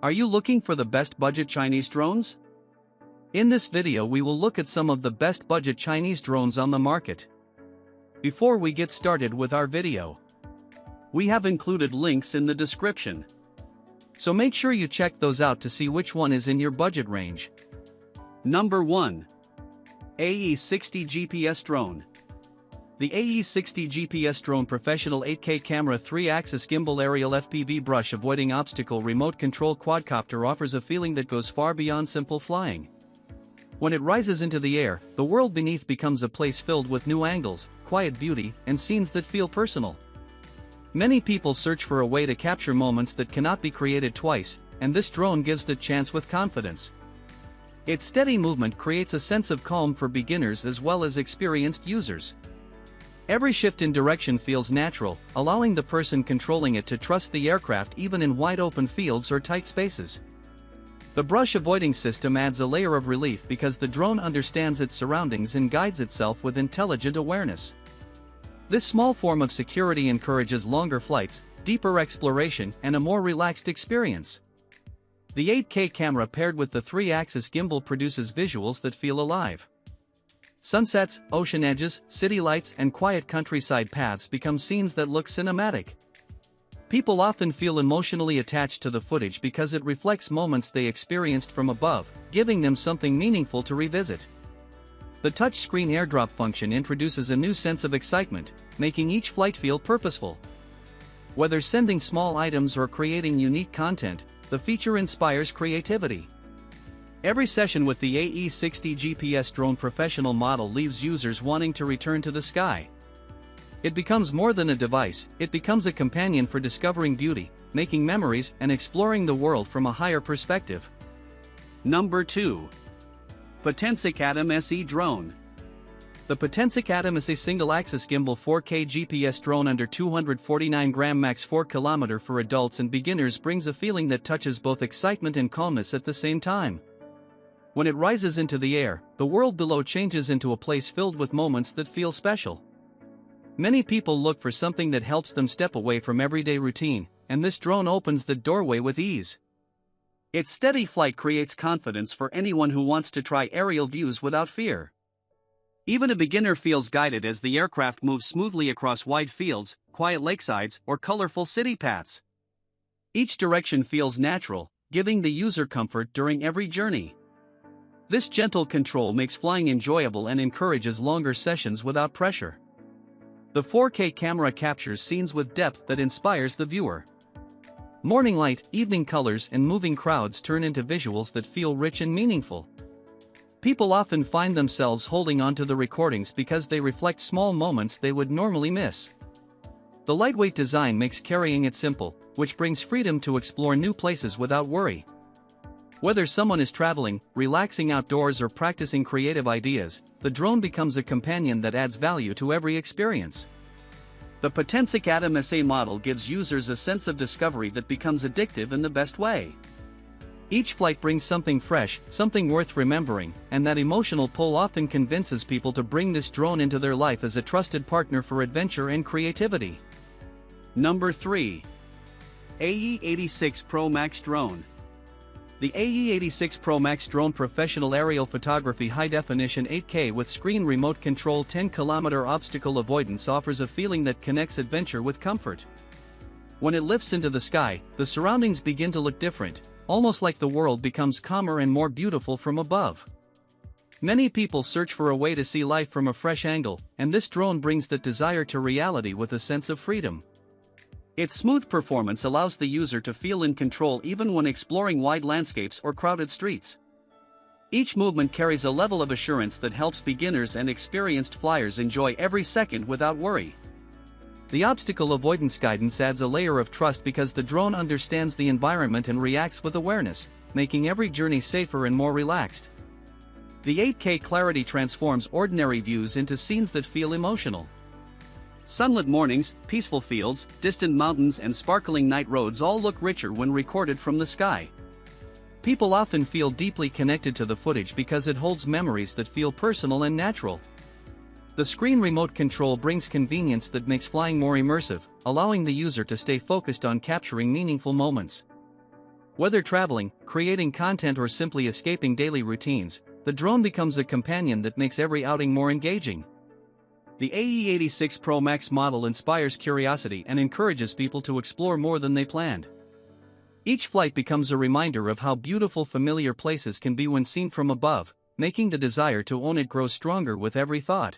Are you looking for the best budget Chinese drones? In this video we will look at some of the best budget Chinese drones on the market. Before we get started with our video, we have included links in the description. So make sure you check those out to see which one is in your budget range. Number 1. AE60 GPS Drone. The AE60 GPS Drone Professional 8K Camera 3-Axis Gimbal Aerial FPV Brush Avoiding Obstacle Remote Control Quadcopter offers a feeling that goes far beyond simple flying. When it rises into the air, the world beneath becomes a place filled with new angles, quiet beauty, and scenes that feel personal. Many people search for a way to capture moments that cannot be created twice, and this drone gives the chance with confidence. Its steady movement creates a sense of calm for beginners as well as experienced users. Every shift in direction feels natural, allowing the person controlling it to trust the aircraft even in wide-open fields or tight spaces. The brush avoiding system adds a layer of relief because the drone understands its surroundings and guides itself with intelligent awareness. This small form of security encourages longer flights, deeper exploration, and a more relaxed experience. The 8K camera paired with the 3-axis gimbal produces visuals that feel alive. Sunsets, ocean edges, city lights, and quiet countryside paths become scenes that look cinematic. People often feel emotionally attached to the footage because it reflects moments they experienced from above, giving them something meaningful to revisit. The touchscreen airdrop function introduces a new sense of excitement, making each flight feel purposeful. Whether sending small items or creating unique content, the feature inspires creativity. Every session with the AE60 GPS Drone Professional model leaves users wanting to return to the sky. It becomes more than a device, it becomes a companion for discovering beauty, making memories, and exploring the world from a higher perspective. Number 2. Potensic ATOM SE Drone. The Potensic ATOM SE single-axis gimbal 4K GPS drone under 249 gram max 4 km for adults and beginners brings a feeling that touches both excitement and calmness at the same time. When it rises into the air, the world below changes into a place filled with moments that feel special. Many people look for something that helps them step away from everyday routine, and this drone opens the doorway with ease. Its steady flight creates confidence for anyone who wants to try aerial views without fear. Even a beginner feels guided as the aircraft moves smoothly across wide fields, quiet lakesides, or colorful city paths. Each direction feels natural, giving the user comfort during every journey. This gentle control makes flying enjoyable and encourages longer sessions without pressure. The 4K camera captures scenes with depth that inspires the viewer. Morning light, evening colors, and moving crowds turn into visuals that feel rich and meaningful. People often find themselves holding onto the recordings because they reflect small moments they would normally miss. The lightweight design makes carrying it simple, which brings freedom to explore new places without worry. Whether someone is traveling, relaxing outdoors, or practicing creative ideas, the drone becomes a companion that adds value to every experience. The Potensic ATOM SE model gives users a sense of discovery that becomes addictive in the best way. Each flight brings something fresh, something worth remembering, and that emotional pull often convinces people to bring this drone into their life as a trusted partner for adventure and creativity. Number 3. AE86 Pro Max Drone. The AE86 Pro Max Drone Professional Aerial Photography High-Definition 8K with Screen Remote Control 10 km Obstacle Avoidance offers a feeling that connects adventure with comfort. When it lifts into the sky, the surroundings begin to look different, almost like the world becomes calmer and more beautiful from above. Many people search for a way to see life from a fresh angle, and this drone brings that desire to reality with a sense of freedom. Its smooth performance allows the user to feel in control even when exploring wide landscapes or crowded streets. Each movement carries a level of assurance that helps beginners and experienced flyers enjoy every second without worry. The obstacle avoidance guidance adds a layer of trust because the drone understands the environment and reacts with awareness, making every journey safer and more relaxed. The 8K clarity transforms ordinary views into scenes that feel emotional. Sunlit mornings, peaceful fields, distant mountains, and sparkling night roads all look richer when recorded from the sky. People often feel deeply connected to the footage because it holds memories that feel personal and natural. The screen remote control brings convenience that makes flying more immersive, allowing the user to stay focused on capturing meaningful moments. Whether traveling, creating content or simply escaping daily routines, the drone becomes a companion that makes every outing more engaging. The AE86 Pro Max model inspires curiosity and encourages people to explore more than they planned. Each flight becomes a reminder of how beautiful familiar places can be when seen from above, making the desire to own it grow stronger with every thought.